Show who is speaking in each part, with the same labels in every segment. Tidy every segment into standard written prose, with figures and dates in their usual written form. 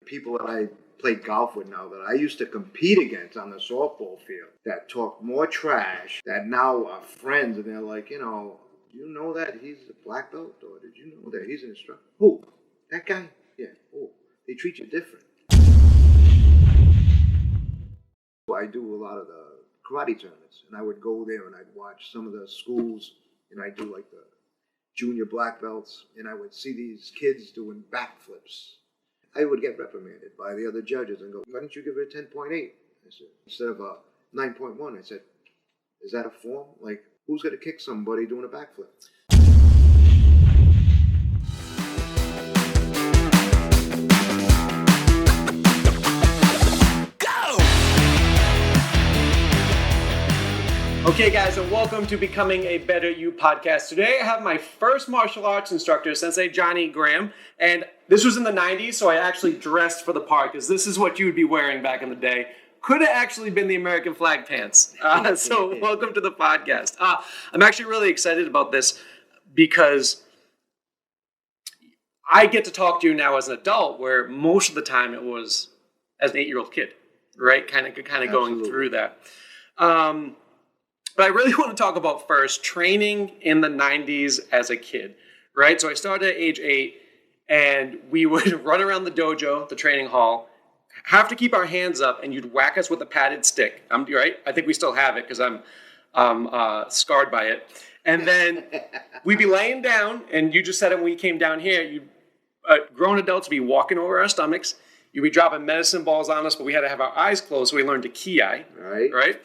Speaker 1: people that I play golf with now that I used to compete against on the softball field that talk more trash that now are friends, and they're like, you know that he's a black belt, or did you know that he's an instructor? Who? That guy? Yeah. Oh, they treat you different. I do a lot of the karate tournaments, and I would go there and I'd watch some of the schools, and I do like the junior black belts, and I would see these kids doing backflips. I would get reprimanded by the other judges and go, why don't you give it a 10.8? I said, instead of a 9.1. I said, is that a form? Like, who's going to kick somebody doing a backflip?
Speaker 2: Okay, guys, and welcome to Becoming a Better You podcast. Today I have my first martial arts instructor, Sensei Johnny Graham, and this was in the 90s, so I actually dressed for the part, because this is what you would be wearing back in the day. Could have actually been the American flag pants. So welcome to the podcast. I'm actually really excited about this because I get to talk to you now as an adult, where most of the time it was as an 8-year-old kid, right? Kind of going through that. But I really want to talk about first training in the 90s as a kid, right? So I started at age 8, and we would run around the dojo, the training hall, have to keep our hands up, and you'd whack us with a padded stick. Right? I think we still have it because I'm scarred by it. And then we'd be laying down, and you just said it when we came down here. Grown adults would be walking over our stomachs. You'd be dropping medicine balls on us, but we had to have our eyes closed, so we learned to ki. Right?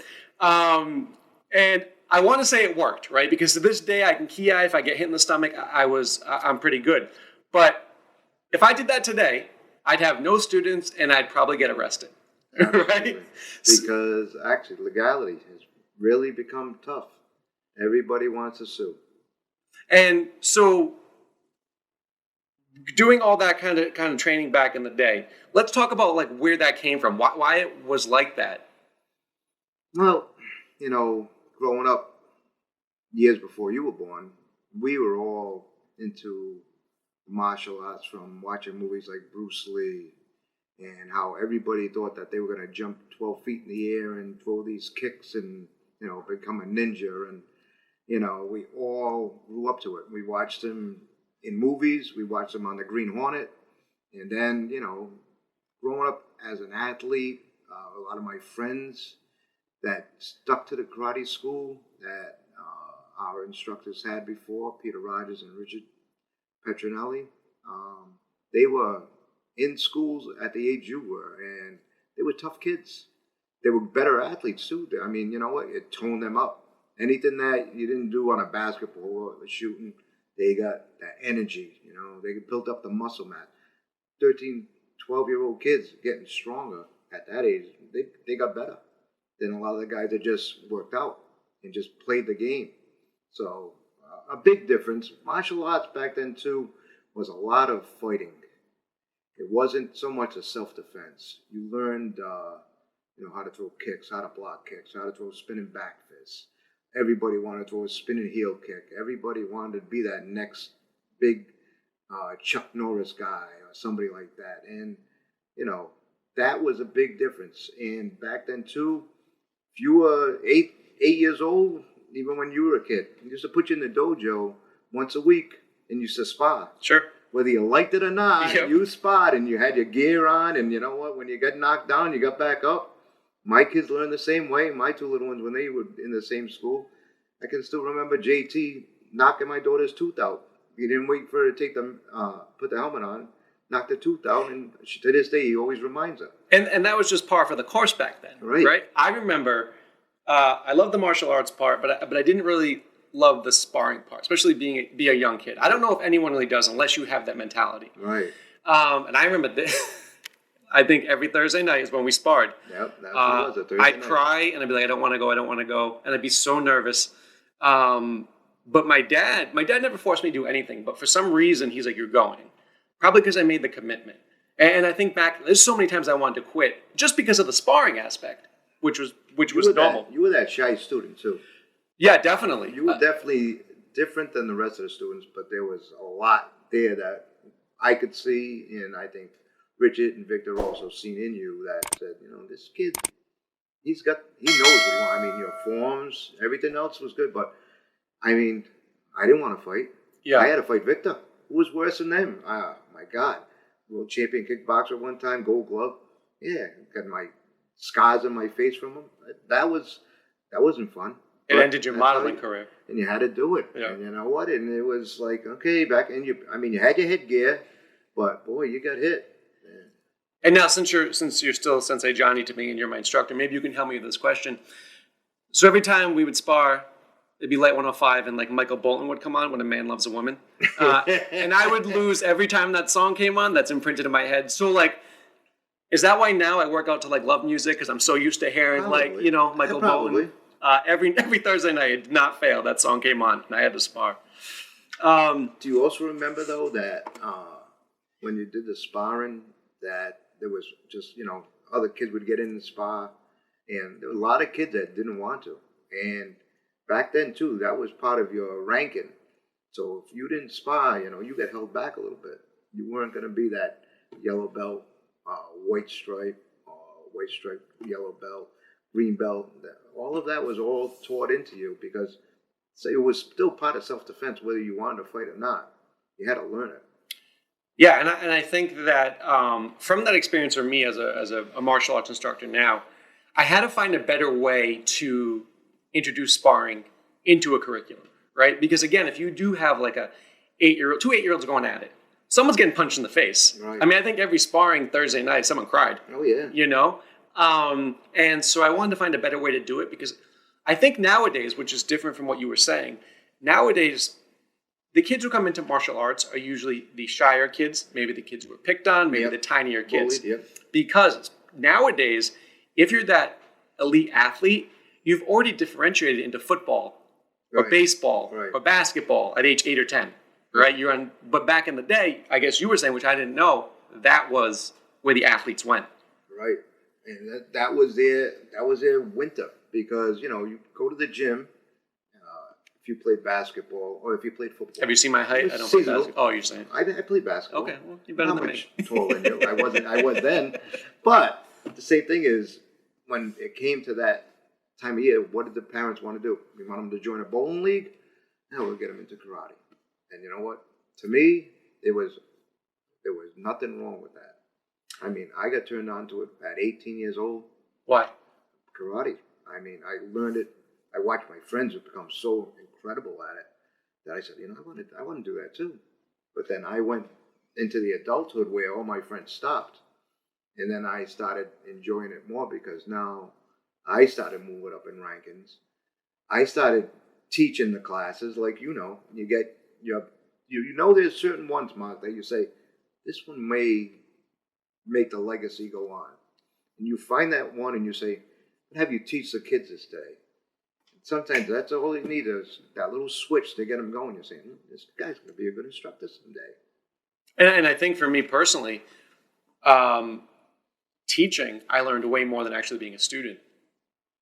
Speaker 2: And I want to say it worked, right? Because to this day, I can ki. If I get hit in the stomach, I'm pretty good. But if I did that today, I'd have no students, and I'd probably get arrested, right?
Speaker 1: Because actually, legality has really become tough. Everybody wants to sue.
Speaker 2: And so, doing all that kind of training back in the day, let's talk about like where that came from. Why it was like that.
Speaker 1: Well, growing up years before you were born, we were all into martial arts from watching movies like Bruce Lee, and how everybody thought that they were going to jump 12 feet in the air and throw these kicks and, become a ninja. And, we all grew up to it. We watched them in movies. We watched them on the Green Hornet. And then, growing up as an athlete, a lot of my friends that stuck to the karate school that our instructors had before, Peter Rogers and Richard Petronelli, they were in schools at the age you were, and they were tough kids. They were better athletes too. I mean, you know what? It toned them up. Anything that you didn't do on a basketball or shooting, they got that energy. They built up the muscle mass. 13, 12-year-old kids getting stronger at that age, they got better than a lot of the guys that just worked out and just played the game. So a big difference. Martial arts back then too was a lot of fighting. It wasn't so much a self-defense. You learned, how to throw kicks, how to block kicks, how to throw spinning back fists. Everybody wanted to throw a spinning heel kick. Everybody wanted to be that next big Chuck Norris guy or somebody like that. And, that was a big difference. And back then too, if you were 8 years old, even when you were a kid, they used to put you in the dojo once a week and you used to spar.
Speaker 2: Sure.
Speaker 1: Whether you liked it or not,
Speaker 2: Yep.
Speaker 1: You sparred and you had your gear on, and you know what? When you got knocked down, you got back up. My kids learned the same way. My two little ones, when they were in the same school, I can still remember JT knocking my daughter's tooth out. He didn't wait for her to take put the helmet on, knocked the tooth out, and to this day, he always reminds her.
Speaker 2: And that was just par for the course back then, right? I remember, I loved the martial arts part, but I didn't really love the sparring part, especially be a young kid. I don't know if anyone really does unless you have that mentality.
Speaker 1: Right.
Speaker 2: And I remember I think every Thursday night is when we sparred.
Speaker 1: Yep, that's what it was, a Thursday
Speaker 2: I'd
Speaker 1: night.
Speaker 2: cry and I'd be like, I don't want to go. And I'd be so nervous. But my dad never forced me to do anything, but for some reason, he's like, you're going. Probably because I made the commitment. And I think back, there's so many times I wanted to quit just because of the sparring aspect, which was normal.
Speaker 1: You were that shy student too.
Speaker 2: Yeah, definitely.
Speaker 1: You were definitely different than the rest of the students, but there was a lot there that I could see, and I think Bridget and Victor also seen in you that said, this kid, he knows what he wants. I mean, your forms, everything else was good, but I mean, I didn't want to fight.
Speaker 2: Yeah.
Speaker 1: I had to fight Victor. Who was worse than them? My God. World champion kickboxer one time, gold glove. Yeah, got my scars on my face from him. That wasn't fun.
Speaker 2: It ended your modeling career.
Speaker 1: And you had to do it.
Speaker 2: Yeah.
Speaker 1: And you know what? And it was like, okay, you had your headgear, but boy, you got hit.
Speaker 2: And now, since you're still Sensei Johnny to me and you're my instructor, maybe you can help me with this question. So every time we would spar, it'd be Light 105 and like Michael Bolton would come on, When a Man Loves a Woman. And I would lose every time that song came on. That's imprinted in my head. So like, is that why now I work out to like love music? Because I'm so used to hearing
Speaker 1: Probably.
Speaker 2: Michael Bolton. Every Thursday night, it did not fail. That song came on and I had to spar.
Speaker 1: Do you also remember though that when you did the sparring that there was just, other kids would get in the spar, and there were a lot of kids that didn't want to. And back then, too, that was part of your ranking. So if you didn't spar, you got held back a little bit. You weren't going to be that yellow belt, white stripe, yellow belt, green belt. All of that was all taught into you because it was still part of self-defense, whether you wanted to fight or not. You had to learn it.
Speaker 2: Yeah, and I think that from that experience for me as a martial arts instructor now, I had to find a better way to introduce sparring into a curriculum, right? Because again, if you do have like two 8-year-olds going at it, someone's getting punched in the face.
Speaker 1: Right.
Speaker 2: I mean, I think every sparring Thursday night, someone cried.
Speaker 1: Oh yeah.
Speaker 2: And so I wanted to find a better way to do it because I think nowadays, which is different from what you were saying, nowadays, the kids who come into martial arts are usually the shyer kids, maybe the kids who are picked on, maybe the tinier kids.
Speaker 1: Bullied, yep.
Speaker 2: Because nowadays, if you're that elite athlete, you've already differentiated into football or baseball or basketball at age 8 or 10, right? But back in the day, I guess you were saying, which I didn't know, that was where the athletes went.
Speaker 1: Right, and that was their winter because you go to the gym. If you played basketball or if you played football.
Speaker 2: Have you seen my height? I don't play basketball. Oh, you're saying?
Speaker 1: I played basketball.
Speaker 2: Okay, well, you're better than me.
Speaker 1: Taller than you. I was then. But the same thing is when it came to that time of year, what did the parents want to do? We want them to join a bowling league? No, we'll get them into karate. And you know what? To me, there was nothing wrong with that. I mean, I got turned on to it at 18 years old.
Speaker 2: Why?
Speaker 1: Karate. I mean, I learned it. I watched my friends become so incredible at it that I said, I want to do that too. But then I went into the adulthood where all my friends stopped. And then I started enjoying it more because now I started moving up in rankings. I started teaching the classes like, you get there's certain ones, Mark, that you say, this one may make the legacy go on. And you find that one and you say, have you teach the kids this day? Sometimes that's all you need is that little switch to get them going. You're saying, this guy's going to be a good instructor someday.
Speaker 2: And I think for me personally, teaching, I learned way more than actually being a student,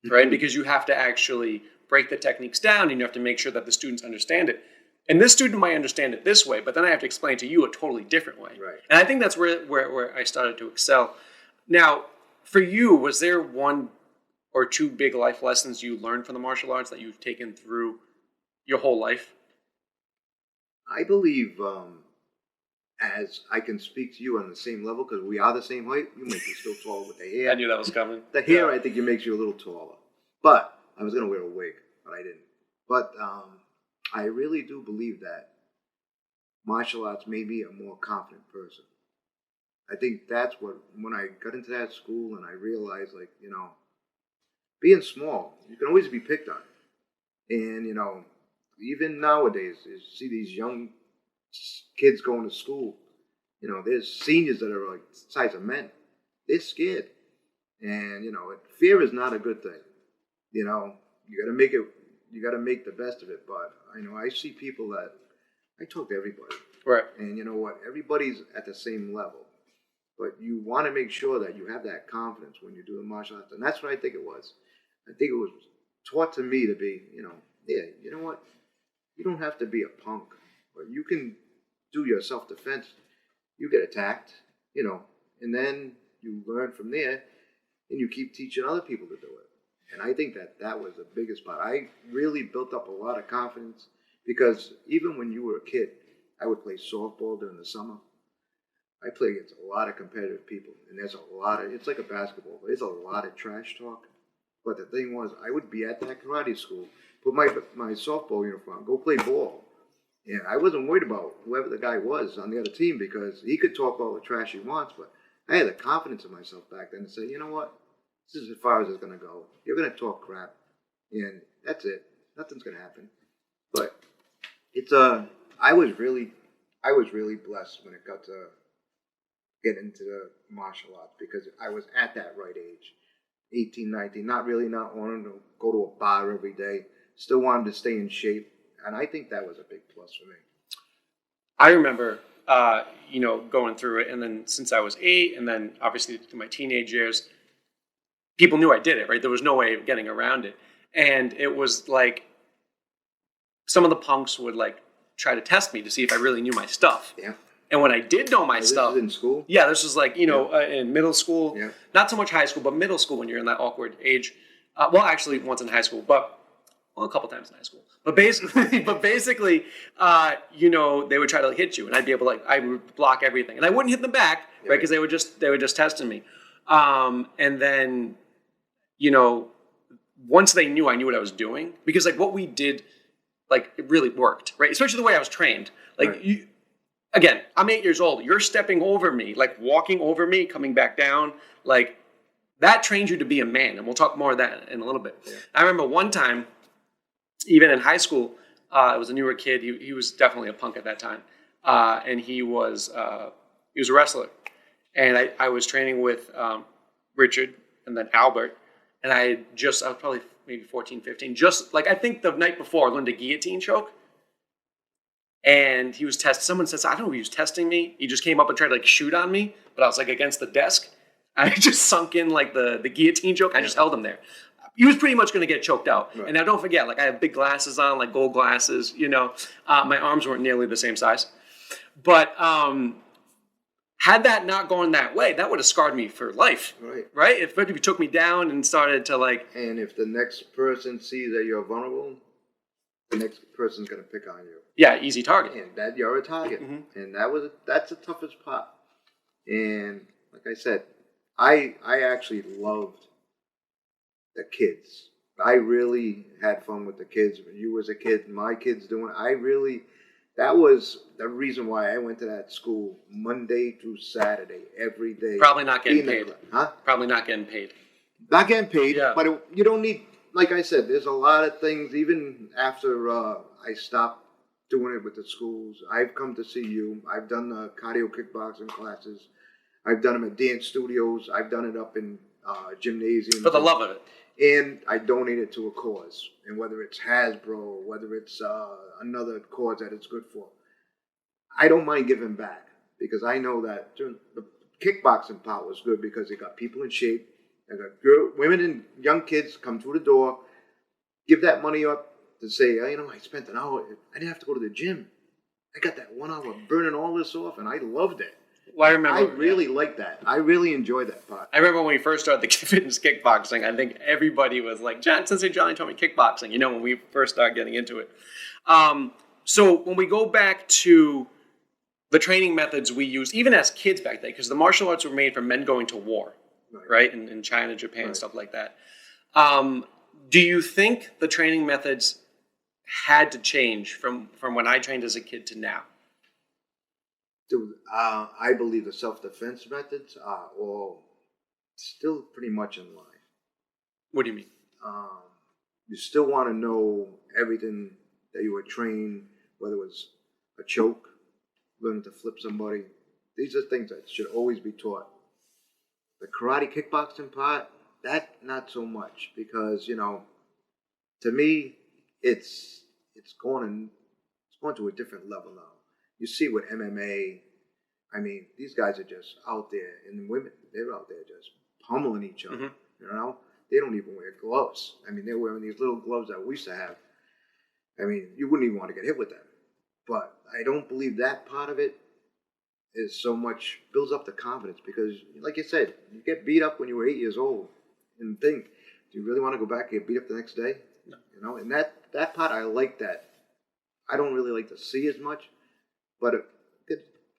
Speaker 2: right? Because you have to actually break the techniques down and you have to make sure that the students understand it. And this student might understand it this way, but then I have to explain to you a totally different way.
Speaker 1: Right.
Speaker 2: And I think that's where I started to excel. Now, for you, was there one or two big life lessons you learned from the martial arts that you've taken through your whole life?
Speaker 1: I believe, as I can speak to you on the same level, because we are the same height, you make me still taller with the hair.
Speaker 2: I knew that was coming.
Speaker 1: The hair, I think, it makes you a little taller. But I was going to wear a wig, but I didn't. But I really do believe that martial arts made me a more confident person. I think that's when I got into that school and I realized, being small, you can always be picked on. And, even nowadays, you see these young kids going to school. There's seniors that are like the size of men. They're scared. And, fear is not a good thing. You got to make the best of it. But, I see people that, I talk to everybody.
Speaker 2: Right.
Speaker 1: And you know what? Everybody's at the same level. But you want to make sure that you have that confidence when you do the martial arts. And that's what I think it was. I think it was taught to me to be, you know what? You don't have to be a punk, but you can do your self-defense. You get attacked, and then you learn from there, and you keep teaching other people to do it. And I think that was the biggest part. I really built up a lot of confidence because even when you were a kid, I would play softball during the summer. I play against a lot of competitive people, and there's a lot of, it's like a basketball, but there's a lot of trash talk. But the thing was, I would be at that karate school, put my softball uniform, go play ball. And I wasn't worried about whoever the guy was on the other team because he could talk all the trash he wants, but I had the confidence in myself back then to say, you know what? This is as far as it's going to go. You're going to talk crap, and that's it. Nothing's going to happen. But it's I was really blessed when it got to get into the martial arts because I was at that right age, 18, 19, not wanting to go to a bar every day, still wanted to stay in shape, and I think that was a big plus for me.
Speaker 2: I remember, going through it, and then since I was 8, and then obviously through my teenage years, people knew I did it, right? There was no way of getting around it. And it was like some of the punks would like try to test me to see if I really knew my stuff.
Speaker 1: Yeah.
Speaker 2: And when I did know my stuff,
Speaker 1: this is in school?
Speaker 2: Yeah, this was like, in middle school,
Speaker 1: yeah.
Speaker 2: Not so much high school, but middle school when you're in that awkward age. Well, actually once in high school, a couple times in high school. But basically, they would try to hit you, and I'd be able to I would block everything, and I wouldn't hit them back, right? Because they were just testing me. And then, once they knew I knew what I was doing, because what we did, it really worked, right? Especially the way I was trained.
Speaker 1: Right.
Speaker 2: Again, I'm 8 years old. You're stepping over me, walking over me, coming back down, that trains you to be a man. And we'll talk more of that in a little bit. Yeah. I remember one time, even in high school, it was a newer kid. He was definitely a punk at that time. And he was a wrestler. And I was training with Richard and then Albert. And I was probably maybe 14, 15. Just I think the night before, I learned a guillotine choke. And he was someone says, I don't know if he was testing me. He just came up and tried to shoot on me. But I was against the desk. I just sunk in the guillotine choke. I just held him there. He was pretty much going to get choked out. Right. And now don't forget, I have big glasses on, gold glasses, my arms weren't nearly the same size. But had that not gone that way, that would have scarred me for life. Right? If you took me down and started to
Speaker 1: And if the next person sees that you're vulnerable, the next person's going to pick on you.
Speaker 2: Yeah, easy target.
Speaker 1: And that you're a target. Mm-hmm. And that's the toughest part. And like I said, I actually loved the kids. I really had fun with the kids. When you was a kid, my kids doing it, that was the reason why I went to that school Monday through Saturday, every day.
Speaker 2: Probably not getting paid.
Speaker 1: Huh?
Speaker 2: Probably not getting paid.
Speaker 1: Not getting paid,
Speaker 2: yeah.
Speaker 1: But you don't need, like I said, there's a lot of things, even after I stopped doing it with the schools, I've come to see you. I've done the cardio kickboxing classes. I've done them at dance studios. I've done it up in gymnasiums.
Speaker 2: For the love of it.
Speaker 1: And I donate it to a cause. And whether it's Hasbro, whether it's another cause that it's good for, I don't mind giving back. Because I know that the kickboxing part was good because it got people in shape. It got women and young kids come through the door, give that money up to say, I spent an hour. I didn't have to go to the gym. I got that 1 hour burning all this off, and I loved it.
Speaker 2: Well, I remember.
Speaker 1: I really liked that. I really enjoyed that part.
Speaker 2: I remember when we first started the fitness kickboxing, I think everybody was like, Sensei Johnny told me kickboxing, when we first started getting into it. So when we go back to the training methods we used, even as kids back then, because the martial arts were made for men going to war, right? In China, Japan, stuff like that. Do you think the training methods had to change from when I trained as a kid to now?
Speaker 1: I believe the self-defense methods are all still pretty much in line.
Speaker 2: What do you mean?
Speaker 1: You still want to know everything that you were trained, whether it was a choke, learning to flip somebody. These are things that should always be taught. The karate kickboxing part, that not so much because, to me, it's going to a different level now. You see with MMA, these guys are just out there, and women, they're out there just pummeling each other, They don't even wear gloves. They're wearing these little gloves that we used to have. You wouldn't even want to get hit with them. But I don't believe that part of it is so much, builds up the confidence because, like you said, you get beat up when you were 8 years old, and think, do you really want to go back and get beat up the next day?
Speaker 2: No.
Speaker 1: You know, and that part I like that. I don't really like to see as much, but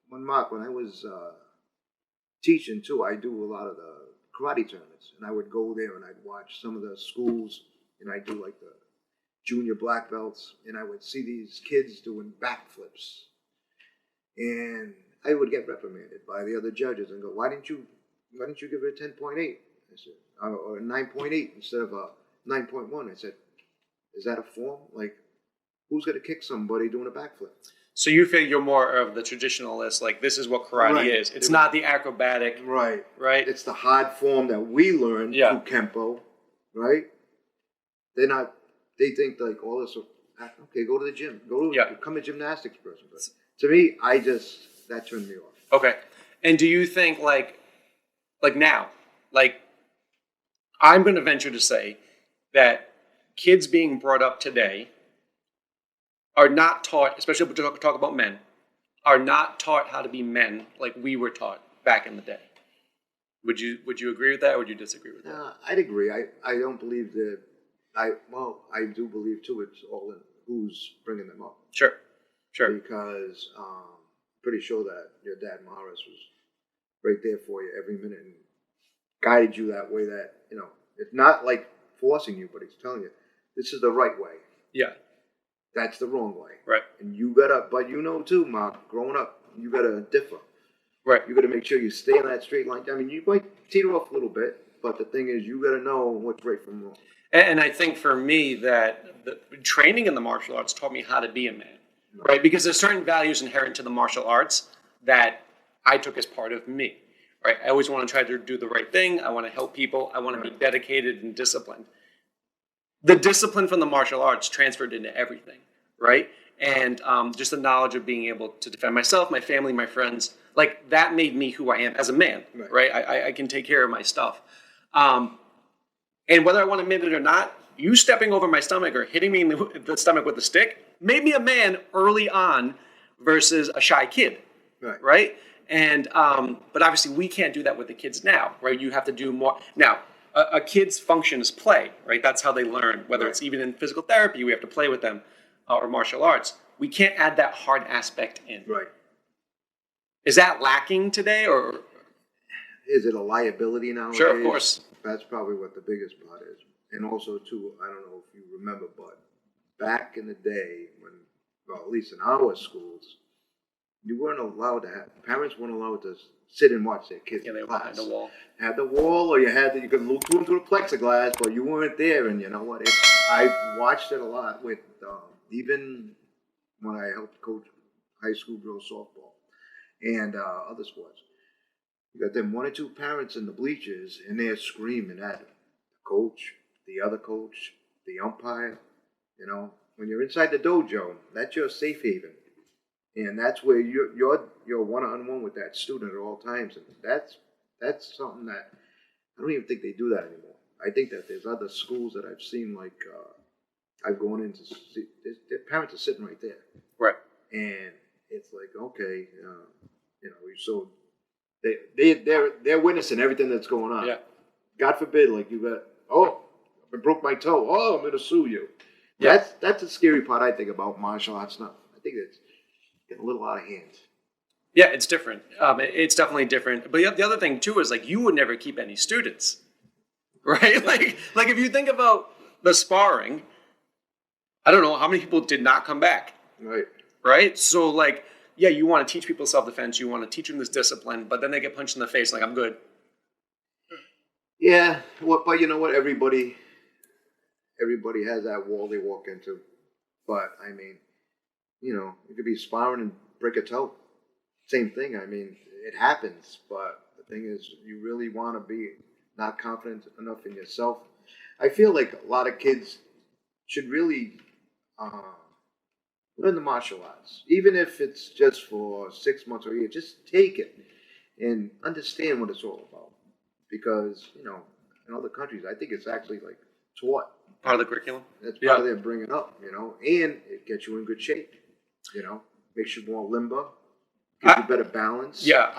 Speaker 1: when I was teaching too, I do a lot of the karate tournaments, and I would go there and I'd watch some of the schools, and I do like the junior black belts, and I would see these kids doing backflips, and I would get reprimanded by the other judges and go, why didn't you give it a 10.8? I said, or a 9.8 instead of a 9.1. I said, is that a form? Like, who's going to kick somebody doing a backflip?
Speaker 2: So you feel you're more of the traditionalist, like this is what karate is. It's not the acrobatic.
Speaker 1: Right.
Speaker 2: Right.
Speaker 1: It's the hard form that we learn through Kempo, right? They think like all this, okay, go to the gym. Become a gymnastics person. But to me, that turned me off.
Speaker 2: Okay. And do you think like now, like I'm going to venture to say that kids being brought up today are not taught, especially if we talk about men, are not taught how to be men like we were taught back in the day. Would you agree with that, or would you disagree with that?
Speaker 1: I'd agree. I don't believe that. I do believe too. It's all in who's bringing them up.
Speaker 2: Sure.
Speaker 1: Because pretty sure that your dad Morris was right there for you every minute and guided you that way. That it's not like forcing you, but he's telling you this is the right way.
Speaker 2: Yeah.
Speaker 1: That's the wrong way.
Speaker 2: Right.
Speaker 1: And but too, Mark, growing up, you gotta differ.
Speaker 2: Right.
Speaker 1: You gotta make sure you stay on that straight line. I mean, you might teeter off a little bit, but the thing is, you gotta know what's right from wrong.
Speaker 2: And I think for me that the training in the martial arts taught me how to be a man, right? Because there's certain values inherent to the martial arts that I took as part of me, right? I always want to try to do the right thing. I want to help people. I want to be dedicated and disciplined. The discipline from the martial arts transferred into everything, right? And just the knowledge of being able to defend myself, my family, my friends, like that made me who I am as a man, right? I can take care of my stuff. And whether I want to admit it or not, you stepping over my stomach or hitting me in the stomach with a stick made me a man early on versus a shy kid, right? And but obviously we can't do that with the kids now, right? You have to do more. Now, a kid's function is play, right? That's how they learn, whether it's even in physical therapy, we have to play with them, or martial arts. We can't add that hard aspect in.
Speaker 1: Right.
Speaker 2: Is that lacking today, or?
Speaker 1: Is it a liability nowadays?
Speaker 2: Sure, of course.
Speaker 1: That's probably what the biggest part is. And also, too, I don't know if you remember, but back in the day, at least in our schools, you weren't allowed to parents weren't allowed to sit and watch their kids.
Speaker 2: Yeah, they were behind the wall.
Speaker 1: Had the wall, or you could look through the plexiglass, but you weren't there. And you know what? I've watched it a lot with even when I helped coach high school girls softball and other sports. You got them one or two parents in the bleachers, and they're screaming at the coach, the other coach, the umpire. When you're inside the dojo, that's your safe haven, and that's where you're one-on-one with that student at all times. And that's something that I don't even think they do that anymore. I think that there's other schools that I've seen, like I've gone in to see, their parents are sitting right there,
Speaker 2: right? And
Speaker 1: it's like, okay, so. They're witnessing everything that's going on.
Speaker 2: Yeah.
Speaker 1: God forbid, like I broke my toe. Oh, I'm going to sue you. Yeah. That's the scary part, I think, about martial arts now. I think it's getting a little out of hand.
Speaker 2: Yeah, it's different. It's definitely different. But the other thing too is like you would never keep any students, right? like if you think about the sparring, I don't know how many people did not come back.
Speaker 1: Right.
Speaker 2: Right. So like. Yeah, you want to teach people self-defense. You want to teach them this discipline, but then they get punched in the face like, I'm good.
Speaker 1: Yeah, but you know what? Everybody has that wall they walk into. But, I mean, you could be sparring and break a toe. Same thing. I mean, it happens. But the thing is, you really want to be not confident enough in yourself. I feel like a lot of kids should really learn the martial arts, even if it's just for 6 months or a year. Just take it and understand what it's all about. Because in other countries, I think it's actually like taught.
Speaker 2: Part of the curriculum.
Speaker 1: That's part of their bringing up, and it gets you in good shape. Makes you more limber, gives you better balance.
Speaker 2: Yeah,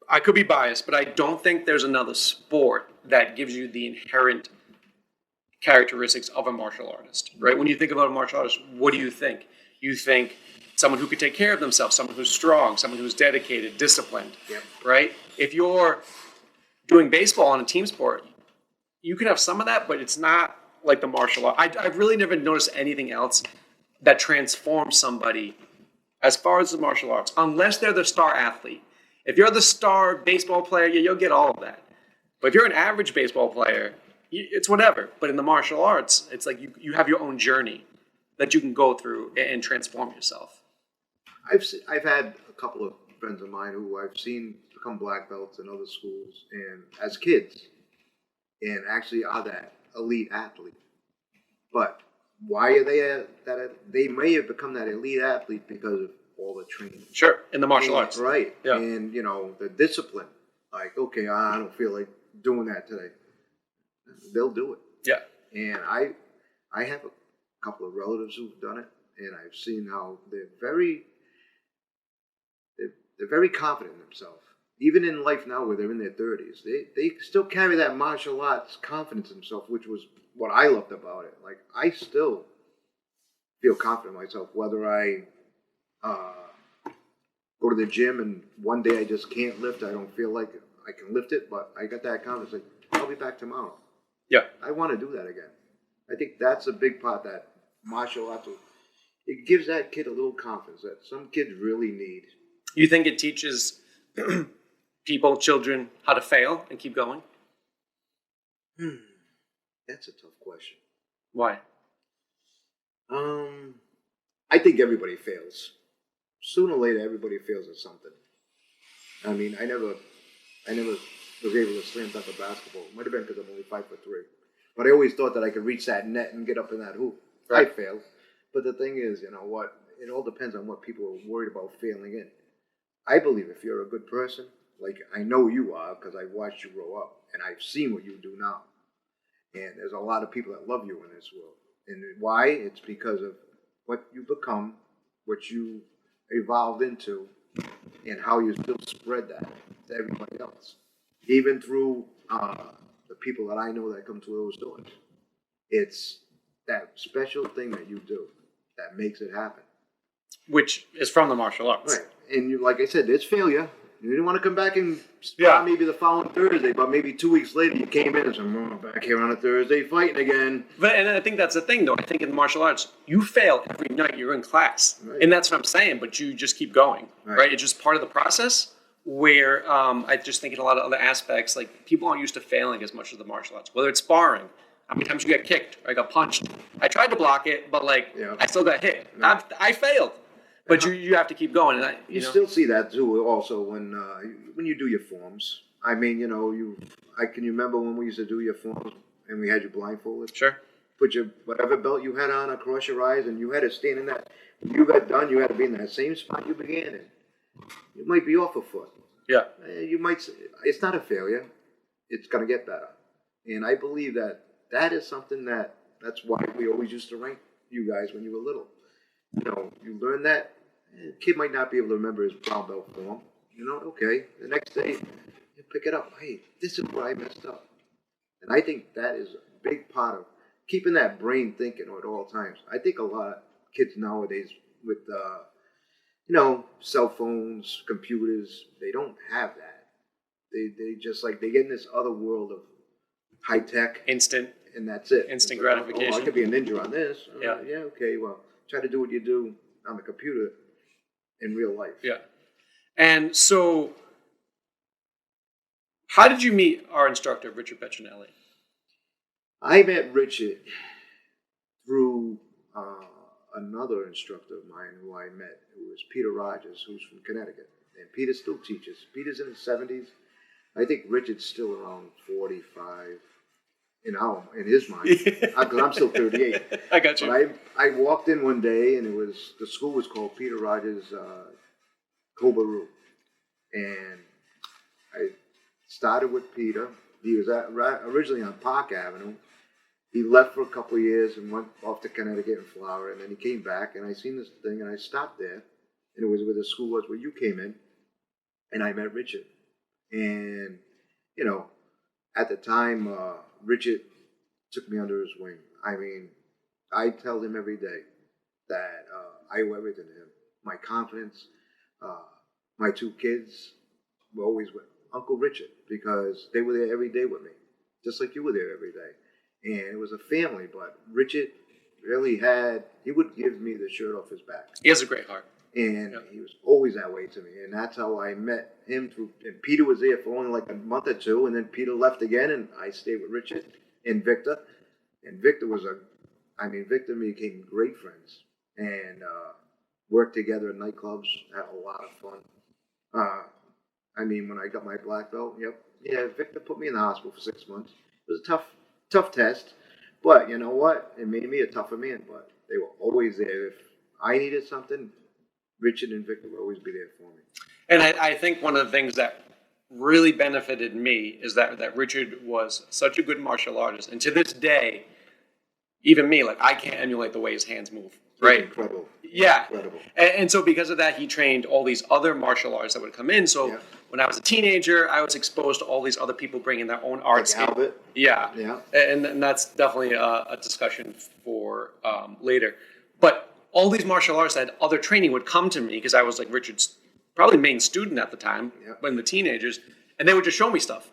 Speaker 2: I could be biased, but I don't think there's another sport that gives you the inherent characteristics of a martial artist, right? When you think about a martial artist, what do you think? You think someone who could take care of themselves, someone who's strong, someone who's dedicated, disciplined, right? If you're doing baseball in a team sport, you can have some of that, but it's not like the martial art. I've really never noticed anything else that transforms somebody as far as the martial arts, unless they're the star athlete. If you're the star baseball player, you'll get all of that. But if you're an average baseball player, it's whatever. But in the martial arts, it's like you have your own journey that you can go through and transform yourself.
Speaker 1: I've had a couple of friends of mine who I've seen become black belts in other schools and as kids, and actually are that elite athlete. But why are they they may have become that elite athlete because of all the training.
Speaker 2: Sure, in the martial arts.
Speaker 1: Right.
Speaker 2: Yeah.
Speaker 1: And, the discipline. Like, okay, I don't feel like doing that today. They'll do it.
Speaker 2: Yeah.
Speaker 1: And I have a couple of relatives who've done it, and I've seen how they're very confident in themselves. Even in life now where they're in their 30s, they still carry that martial arts confidence in themselves, which was what I loved about it. Like, I still feel confident in myself, whether I go to the gym and one day I just can't lift. I don't feel like I can lift it, but I got that confidence. Like, I'll be back tomorrow.
Speaker 2: Yeah.
Speaker 1: I want to do that again. I think that's a big part that martial arts, it gives that kid a little confidence that some kids really need.
Speaker 2: You think it teaches people, children, how to fail and keep going?
Speaker 1: That's a tough question.
Speaker 2: Why?
Speaker 1: I think everybody fails. Sooner or later, everybody fails at something. I mean, I never was able to slam dunk a basketball. It might have been because I'm only 5'3", but I always thought that I could reach that net and get up in that hoop.
Speaker 2: Right.
Speaker 1: I failed, but the thing is, you know what? It all depends on what people are worried about failing in. I believe if you're a good person, like I know you are, because I've watched you grow up and I've seen what you do now, and there's a lot of people that love you in this world. And why? It's because of what you become, what you evolved into, and how you still spread that to everybody else. Even through the people that I know that come to those doors. It's that special thing that you do that makes it happen.
Speaker 2: Which is from the martial arts.
Speaker 1: Right. And you, like I said, there's failure. You didn't want to come back and spar maybe the following Thursday, but maybe 2 weeks later you came in and said, I'm back here on a Thursday fighting again.
Speaker 2: And I think that's the thing, though. I think in the martial arts, you fail every night you're in class.
Speaker 1: Right.
Speaker 2: And that's what I'm saying, but you just keep going, right? It's just part of the process where I just think in a lot of other aspects, like people aren't used to failing as much as the martial arts, whether it's sparring. How many times you get kicked or I got punched? I tried to block it, but I still got hit.
Speaker 1: Yeah.
Speaker 2: I failed. But you have to keep going. And
Speaker 1: you still see that too. Also, when you do your forms, I mean, can you remember when we used to do your forms and we had you blindfolded?
Speaker 2: Sure.
Speaker 1: Put your whatever belt you had on across your eyes, and you had to stand in that. When you got done, you had to be in that same spot you began in. You might be off a foot.
Speaker 2: Yeah.
Speaker 1: You might. It's not a failure. It's gonna get better, and I believe that is something that's why we always used to rank you guys when you were little. You learn that. The kid might not be able to remember his brown belt form. Okay. The next day, you pick it up. Hey, this is where I messed up. And I think that is a big part of keeping that brain thinking at all times. I think a lot of kids nowadays with, cell phones, computers, they don't have that. They just they get in this other world of high tech.
Speaker 2: Instant.
Speaker 1: And that's it.
Speaker 2: Instant gratification.
Speaker 1: I could be a ninja on this.
Speaker 2: Yeah.
Speaker 1: Okay, well, try to do what you do on the computer in real life.
Speaker 2: Yeah. And so, how did you meet our instructor, Richard Petronelli?
Speaker 1: I met Richard through another instructor of mine who I met, who was Peter Rogers, who's from Connecticut. And Peter still teaches. Peter's in his 70s. I think Richard's still around 45 in his mind, because I'm still 38.
Speaker 2: I got you.
Speaker 1: But I walked in one day, and the school was called Peter Rogers Kobaru. And I started with Peter. He was originally on Park Avenue. He left for a couple of years and went off to Connecticut and Flower, and then he came back, and I seen this thing, and I stopped there and it was where the school was where you came in, and I met Richard. And, you know, at the time, Richard took me under his wing. I mean, I tell him every day that I owe everything to him. My confidence, my two kids were always with Uncle Richard because they were there every day with me, just like you were there every day. And it was a family, but Richard really he would give me the shirt off his back.
Speaker 2: He has a great heart.
Speaker 1: And he was always that way to me. And that's how I met him and Peter was there for only like a month or two, and then Peter left again, and I stayed with Richard and Victor. And Victor Victor and me became great friends and worked together in nightclubs, had a lot of fun. When I got my black belt, Victor put me in the hospital for 6 months. It was a tough test, but you know what? It made me a tougher man, but they were always there. If I needed something, Richard and Victor would always be there for me.
Speaker 2: And I think one of the things that really benefited me is that Richard was such a good martial artist. And to this day, even me, like I can't emulate the way his hands move. Right?
Speaker 1: Incredible.
Speaker 2: Yeah.
Speaker 1: Incredible.
Speaker 2: And so because of that, he trained all these other martial arts that would come in. So when I was a teenager, I was exposed to all these other people bringing their own arts.
Speaker 1: Like Albert.
Speaker 2: Yeah. And that's definitely a discussion for later. But all these martial arts that had other training would come to me because I was like Richard's probably main student at the time when the teenagers, and they would just show me stuff.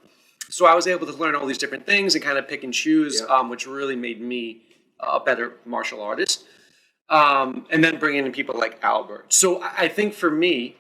Speaker 2: So I was able to learn all these different things and kind of pick and choose, which really made me a better martial artist. And then bringing in people like Albert. So I think for me,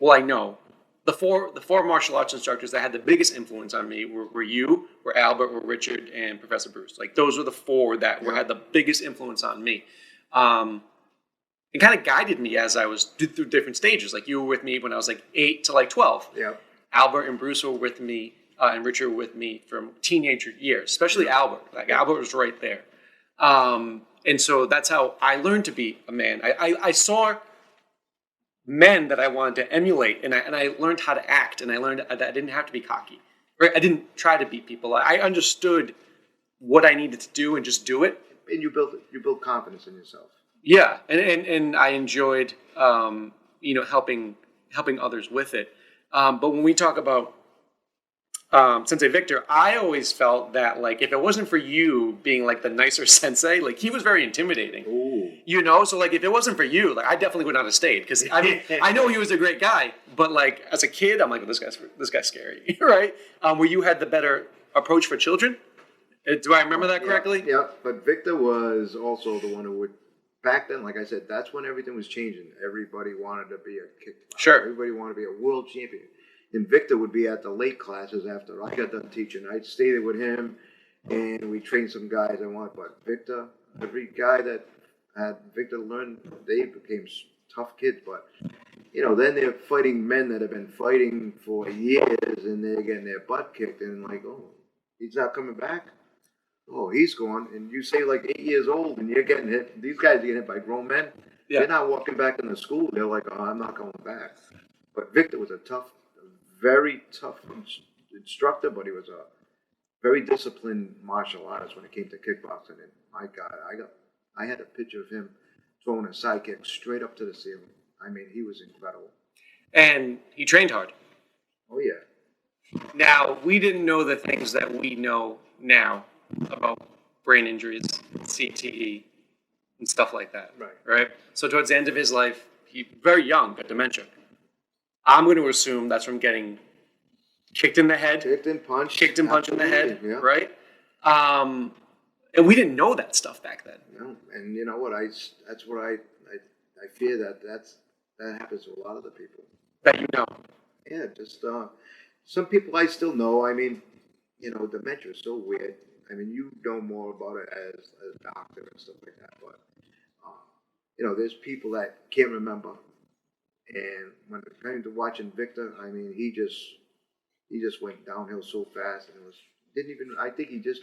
Speaker 2: I know the four martial arts instructors that had the biggest influence on me were you, were Albert, were Richard, and Professor Bruce. Like those were the four that had the biggest influence on me. And kind of guided me as I was through different stages. Like you were with me when I was like 8 to like 12.
Speaker 1: Yeah.
Speaker 2: Albert and Bruce were with me, and Richard were with me from teenager years, especially Albert. Like Albert was right there. And so that's how I learned to be a man. I saw men that I wanted to emulate, and I learned how to act, and I learned that I didn't have to be cocky. Right? I didn't try to beat people. I understood what I needed to do and just do it.
Speaker 1: And you build confidence in yourself.
Speaker 2: Yeah, and I enjoyed helping others with it. But when we talk about Sensei Victor, I always felt that like if it wasn't for you being like the nicer sensei, like he was very intimidating.
Speaker 1: Ooh.
Speaker 2: So like if it wasn't for you, like I definitely would not have stayed because I mean I know he was a great guy, but like as a kid, I'm like this guy's scary, right? Where you had the better approach for children. Do I remember that correctly?
Speaker 1: Yeah, but Victor was also the one who would. Back then, like I said, that's when everything was changing. Everybody wanted to be a kickboxer.
Speaker 2: Sure.
Speaker 1: Everybody wanted to be a world champion. And Victor would be at the late classes after I got done teaching. I'd stay there with him, and we trained some guys I wanted. But Victor, every guy that had Victor learn, they became tough kids. But, then they're fighting men that have been fighting for years, and they're getting their butt kicked. And like, oh, he's not coming back? Oh, he's gone. And you say like 8 years old, and you're getting hit. These guys are getting hit by grown men. Yeah. They're not walking back into school. They're like, oh, I'm not going back. But Victor was a very tough instructor, but he was a very disciplined martial artist when it came to kickboxing. And my God, I had a picture of him throwing a side kick straight up to the ceiling. I mean, he was incredible.
Speaker 2: And he trained hard.
Speaker 1: Oh, yeah.
Speaker 2: Now, we didn't know the things that we know now about brain injuries, CTE, and stuff like that. Right? So towards the end of his life, he very young, got dementia. I'm going to assume that's from getting kicked in the head.
Speaker 1: Kicked and punched
Speaker 2: in the head, right? And we didn't know that stuff back then.
Speaker 1: No, and you know what? I fear that happens to a lot of the people.
Speaker 2: That you know.
Speaker 1: Yeah, just some people I still know. I mean, dementia is so weird. I mean, you know more about it as a doctor and stuff like that. But, there's people that can't remember. And when it came to watching Victor, I mean, he just went downhill so fast. And I think he just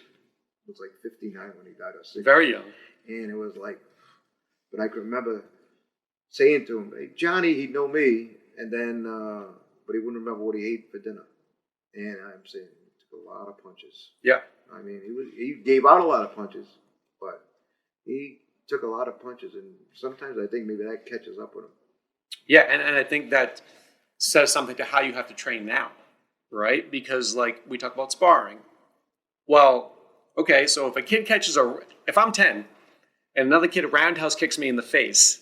Speaker 1: was like 59 when he died or 60.
Speaker 2: Very young.
Speaker 1: And it was like, but I can remember saying to him, hey, Johnny, he'd know me. And then, but he wouldn't remember what he ate for dinner. And I'm saying, he took a lot of punches.
Speaker 2: Yeah.
Speaker 1: I mean, he gave out a lot of punches, but he took a lot of punches, and sometimes I think maybe that catches up with him.
Speaker 2: Yeah, and I think that says something to how you have to train now, right? Because like we talk about sparring. Well, okay, so if a kid if I'm 10 and another kid roundhouse kicks me in the face,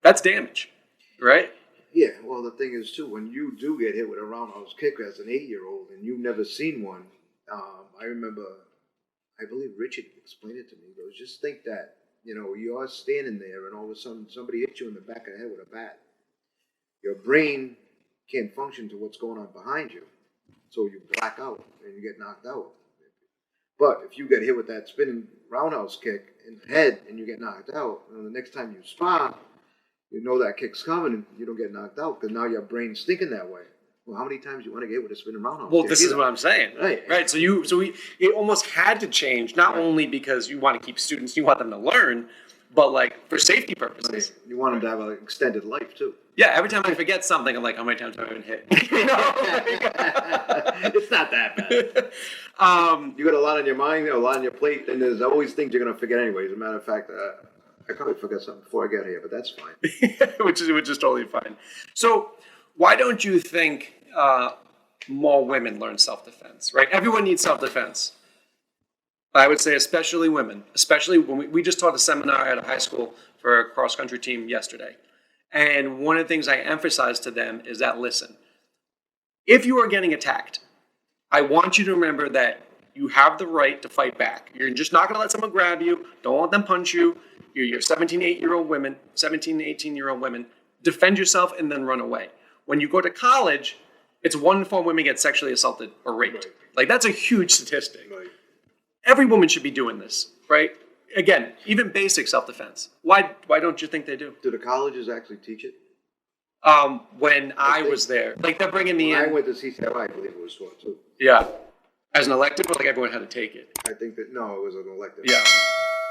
Speaker 2: that's damage, right?
Speaker 1: Yeah, well, the thing is, too, when you do get hit with a roundhouse kick as an 8-year-old and you've never seen one, I remember, I believe Richard explained it to me. He goes, just think that, you're standing there and all of a sudden somebody hits you in the back of the head with a bat. Your brain can't function to what's going on behind you. So you black out and you get knocked out. But if you get hit with that spinning roundhouse kick in the head and you get knocked out, and the next time you spar, you know that kick's coming and you don't get knocked out because now your brain's thinking that way. Well, how many times you want to get hit with a spinning roundhouse?
Speaker 2: Well, this is what I'm saying.
Speaker 1: Right.
Speaker 2: So it almost had to change, not only because you want to keep students, you want them to learn, but like for safety purposes.
Speaker 1: Right. You want them to have an extended life too.
Speaker 2: Yeah, every time I forget something, I'm like, how many times have I been hit?
Speaker 1: It's not that bad. You got a lot on your mind, a lot on your plate, and there's always things you're going to forget anyway. As a matter of fact, I probably forgot something before I got here, but that's fine.
Speaker 2: which is totally fine. So why don't you think more women learn self-defense, right? Everyone needs self-defense. I would say especially women, especially when we just taught a seminar at a high school for a cross-country team yesterday. And one of the things I emphasize to them is that, listen, if you are getting attacked, I want you to remember that you have the right to fight back. You're just not going to let someone grab you. Don't let them punch you. You're 17, 18-year-old women. Defend yourself and then run away. When you go to college, it's 1 in 4 women get sexually assaulted or raped.
Speaker 1: Right.
Speaker 2: Like, that's a huge statistic.
Speaker 1: Right.
Speaker 2: Every woman should be doing this, right? Again, even basic self-defense. Why don't you think they do?
Speaker 1: Do the colleges actually teach it?
Speaker 2: When I was there, like they're bringing me in.
Speaker 1: I went to CCI, I believe it was taught too.
Speaker 2: Yeah, as an elective, but like everyone had to take it.
Speaker 1: I think that, no, it was an elective.
Speaker 2: Yeah.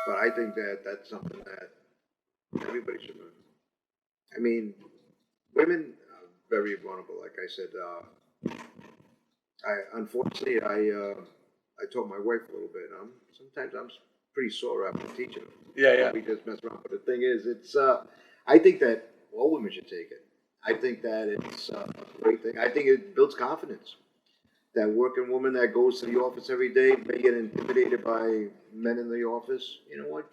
Speaker 1: But I think that that's something that everybody should learn. I mean, women are very vulnerable. Like I said, unfortunately I taught my wife a little bit. Sometimes I'm pretty sore after teaching them.
Speaker 2: Yeah.
Speaker 1: We just mess around. But the thing is, I think that all women should take it. I think that it's a great thing. I think it builds confidence. That working woman that goes to the office every day may get intimidated by men in the office. You know what?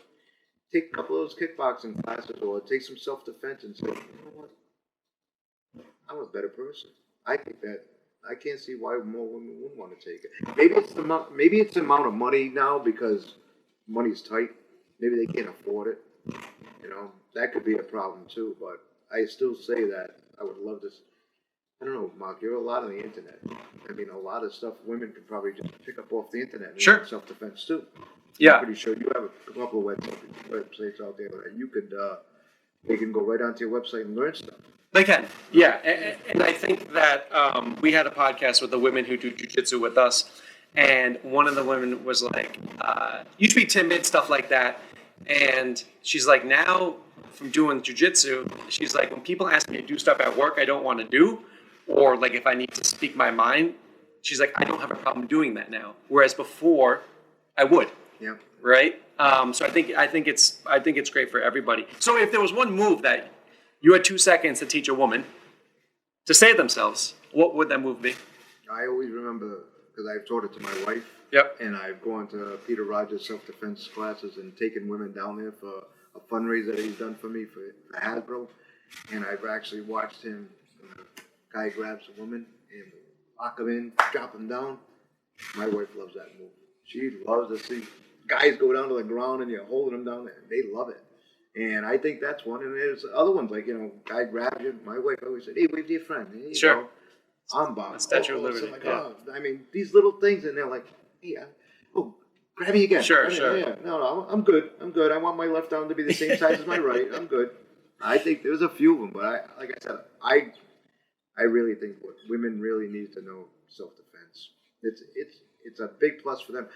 Speaker 1: Take a couple of those kickboxing classes or take some self-defense and say, you know what? I'm a better person. I think that I can't see why more women wouldn't want to take it. Maybe it's the amount of money now because money's tight. Maybe they can't afford it. That could be a problem too. But I still say that I would love this. I don't know, Mark, you're a lot on the internet. I mean, a lot of stuff women could probably just pick up off the internet. And
Speaker 2: Sure.
Speaker 1: Self-defense too.
Speaker 2: Yeah.
Speaker 1: I'm pretty sure you have a couple of websites out there that you could, they can go right onto your website and learn stuff.
Speaker 2: They can, yeah. And I think that we had a podcast with the women who do jujitsu with us, and one of the women was like, "You should be timid," stuff like that. And she's like, now from doing jujitsu, she's like, when people ask me to do stuff at work I don't want to do, or like if I need to speak my mind, she's like, I don't have a problem doing that now. Whereas before, I would.
Speaker 1: Yeah.
Speaker 2: Right. So I think it's great for everybody. So if there was one move that you had 2 seconds to teach a woman to save themselves, what would that move be?
Speaker 1: I always remember, because I've taught it to my wife.
Speaker 2: Yep.
Speaker 1: And I've gone to Peter Rogers' self-defense classes and taken women down there for a fundraiser that he's done for me for Hasbro. And I've actually watched him, guy grabs a woman and lock him in, drop him down. My wife loves that move. She loves to see guys go down to the ground and you're holding them down there. They love it. And I think that's one. And there's other ones like, guy grabs you. My wife always said, hey, wave to your friend. Hey,
Speaker 2: sure.
Speaker 1: I'm Bob.
Speaker 2: Statue of Liberty.
Speaker 1: I mean, these little things, and they're like, hey, grab me again.
Speaker 2: Sure.
Speaker 1: Yeah. No, I'm good. I want my left arm to be the same size as my right. I'm good. I think there's a few of them, but like I said, I really think what women really need to know self-defense. It's a big plus for them,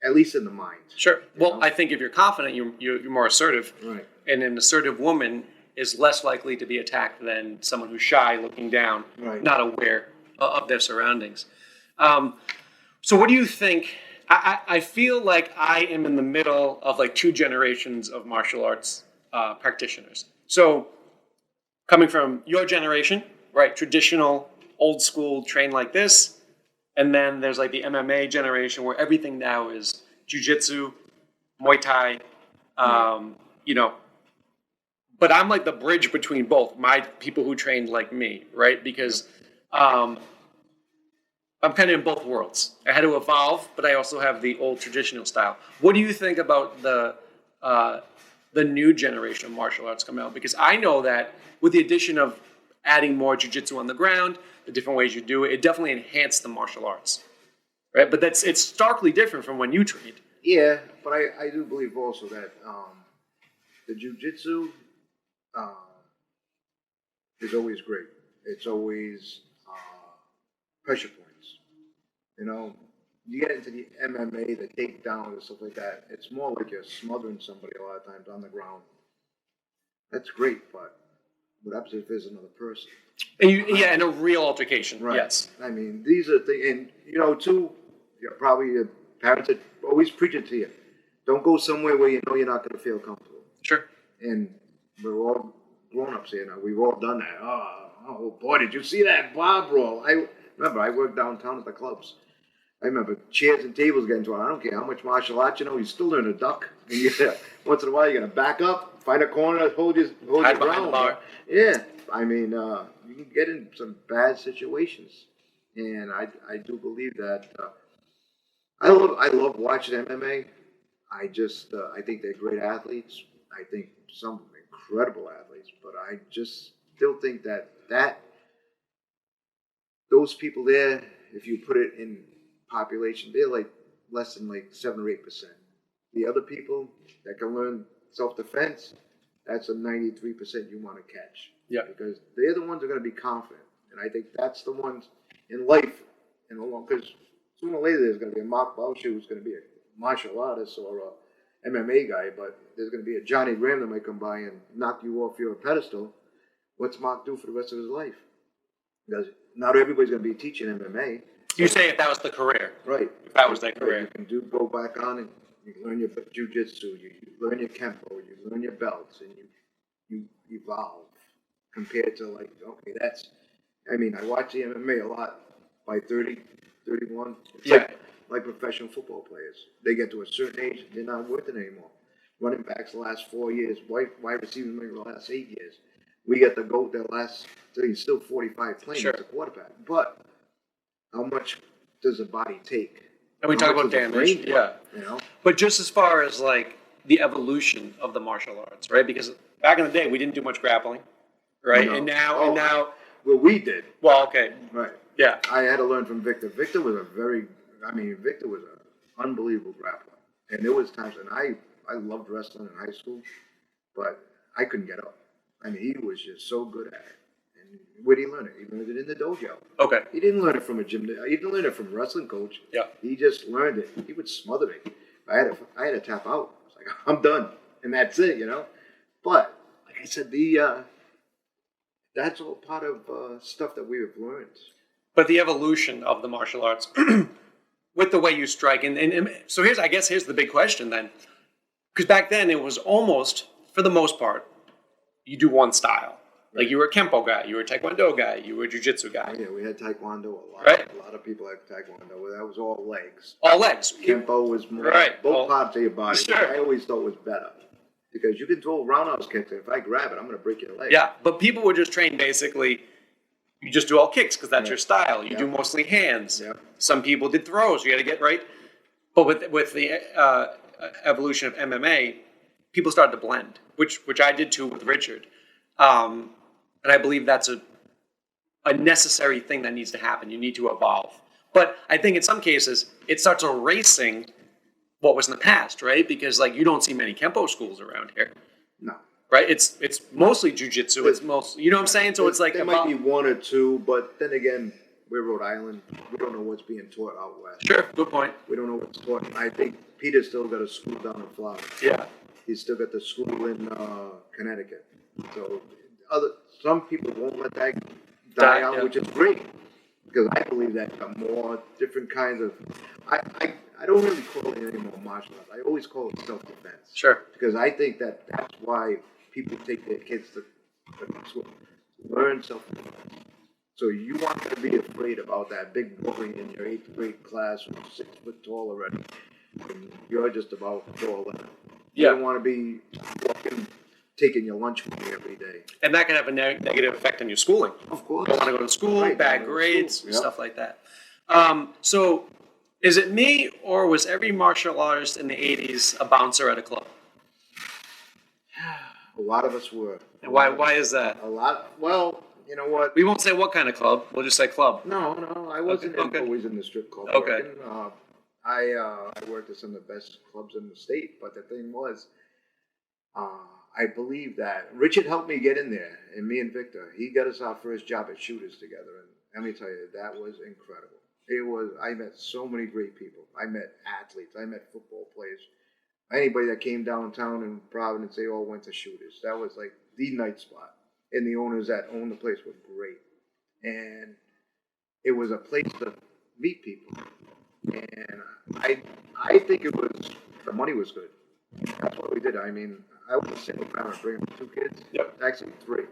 Speaker 1: at least in the mind.
Speaker 2: Sure. Well, I think if you're confident, you're more assertive.
Speaker 1: Right.
Speaker 2: And an assertive woman is less likely to be attacked than someone who's shy, looking down,
Speaker 1: Right.
Speaker 2: not aware of their surroundings. So what do you think? I feel like I am in the middle of like 2 generations of martial arts practitioners. So coming from your generation, right? Traditional, old school, train like this. And then there's like the MMA generation where everything now is jiu-jitsu, Muay Thai, you know. But I'm like the bridge between both. My people who trained like me, right? Because I'm kind of in both worlds. I had to evolve, but I also have the old traditional style. What do you think about the new generation of martial arts coming out? Because I know that with the addition of adding more jiu-jitsu on the ground, the different ways you do it, it definitely enhanced the martial arts, right? But it's starkly different from when you trained.
Speaker 1: Yeah, but I do believe also that the jiu-jitsu is always great. It's always pressure points. You know, you get into the MMA, the takedown and stuff like that. It's more like you're smothering somebody a lot of times on the ground. That's great, but what happens if there's another person?
Speaker 2: And in a real altercation,
Speaker 1: right.
Speaker 2: Yes.
Speaker 1: I mean, these are things, and too, probably your parents are always preaching to you. Don't go somewhere where you know you're not going to feel comfortable.
Speaker 2: Sure.
Speaker 1: And we're all grown-ups here now. We've all done that. Oh boy, did you see that Bob roll? I remember I worked downtown at the clubs. I remember chairs and tables getting to it. I don't care how much martial arts you still learn to duck. And once in a while, you're going to back up, find a corner, hold your ground. Yeah, I mean, you can get in some bad situations. And I do believe that I love watching MMA. I think they're great athletes. I think some incredible athletes, but I just still think that those people there, if you put it in population, they're like less than like 7 or 8%. The other people that can learn self-defense, that's a 93% you want to catch.
Speaker 2: Yeah.
Speaker 1: Because they're the ones that are going to be confident. And I think that's the ones in life, because sooner or later there's going to be a Marc Bochner who's going to be a martial artist or a MMA guy, but there's going to be a Johnny Graham that might come by and knock you off your pedestal. What's Marc do for the rest of his life? Because not everybody's going to be teaching MMA.
Speaker 2: You say if that was the career.
Speaker 1: Right.
Speaker 2: If that was their career.
Speaker 1: You can go back on and you learn your jiu-jitsu, you learn your kempo, you learn your belts, and you evolve compared to I watch the MMA a lot by 30, 31. It's like professional football players. They get to a certain age, they're not worth it anymore. Running backs the last 4 years, wide receivers maybe the last 8 years. We get the GOAT he's still 45 playing as a quarterback. But how much does the body take?
Speaker 2: And we talk about damage, But just as far as like the evolution of the martial arts, right? Because back in the day, we didn't do much grappling, right? No. And now,
Speaker 1: well, we did.
Speaker 2: Well, okay,
Speaker 1: right,
Speaker 2: yeah.
Speaker 1: I had to learn from Victor. Victor was Victor was an unbelievable grappler, and there was times, and I loved wrestling in high school, but I couldn't get up. I mean, he was just so good at it. Where did he learn it? He learned it in the dojo.
Speaker 2: Okay.
Speaker 1: He didn't learn it from a gym. He didn't learn it from a wrestling coach.
Speaker 2: Yeah.
Speaker 1: He just learned it. He would smother me. I had to tap out. I was like, I'm done, and that's it, But like I said, that's all part of stuff that we have learned.
Speaker 2: But the evolution of the martial arts, with the way you strike, and so here's the big question then, because back then it was almost, for the most part, you do one style. Like you were a Kempo guy, you were a Taekwondo guy, you were a Jiu-Jitsu guy.
Speaker 1: Yeah, we had Taekwondo a lot.
Speaker 2: Right.
Speaker 1: A lot of people had Taekwondo. That was all legs.
Speaker 2: All legs.
Speaker 1: Kempo was more both parts of your body. Sure. I always thought was better. Because you can throw roundhouse kicks, and if I grab it, I'm going to break your leg.
Speaker 2: Yeah, but people would just train basically, you just do all kicks because that's your style. You do mostly hands. Yeah. Some people did throws. You got to get right. But with the evolution of MMA, people started to blend, which I did too with Richard. And I believe that's a necessary thing that needs to happen. You need to evolve. But I think in some cases, it starts erasing what was in the past, right? Because like you don't see many Kempo schools around here.
Speaker 1: No.
Speaker 2: Right? It's mostly jiu-jitsu. It's mostly, you know what I'm saying? So it's like
Speaker 1: there might be one or two, but then again, we're Rhode Island. We don't know what's being taught out west.
Speaker 2: Sure, good point.
Speaker 1: We don't know what's taught. I think Peter's still got a school down in Florida.
Speaker 2: Yeah.
Speaker 1: He's still got the school in Connecticut. So some people won't let that die out, which is great. Because I believe that more different kinds of I don't really call it anymore martial arts. I always call it self-defense.
Speaker 2: Sure.
Speaker 1: Because I think that's why people take their kids to school. Learn self-defense. So you want to be afraid about that big bully in your 8th grade class who's 6 foot tall already, and you're just about 4'11". You don't want to be walking, taking your lunch money every day.
Speaker 2: And that can have a negative effect on your schooling.
Speaker 1: Of course.
Speaker 2: You don't want to go to school,
Speaker 1: Right,
Speaker 2: bad grades,
Speaker 1: school.
Speaker 2: stuff like that. So is it me, or was every martial artist in the 80s a bouncer at a club?
Speaker 1: A lot of us were.
Speaker 2: And why is that?
Speaker 1: A lot. Well, you know what?
Speaker 2: We won't say what kind of club. We'll just say club.
Speaker 1: No, I wasn't always in the strip club.
Speaker 2: Okay.
Speaker 1: Working. I worked at some of the best clubs in the state, but the thing was, I believe that Richard helped me get in there, and me and Victor, he got us our first job at Shooters together, and let me tell you, that was incredible. I met so many great people. I met athletes. I met football players. Anybody that came downtown in Providence, they all went to Shooters. That was like the night spot. And the owners that owned the place were great. And it was a place to meet people. And I think it was, the money was good. That's what we did. I mean, I was a single parent bringing 2 kids.
Speaker 2: Yep.
Speaker 1: Actually 3.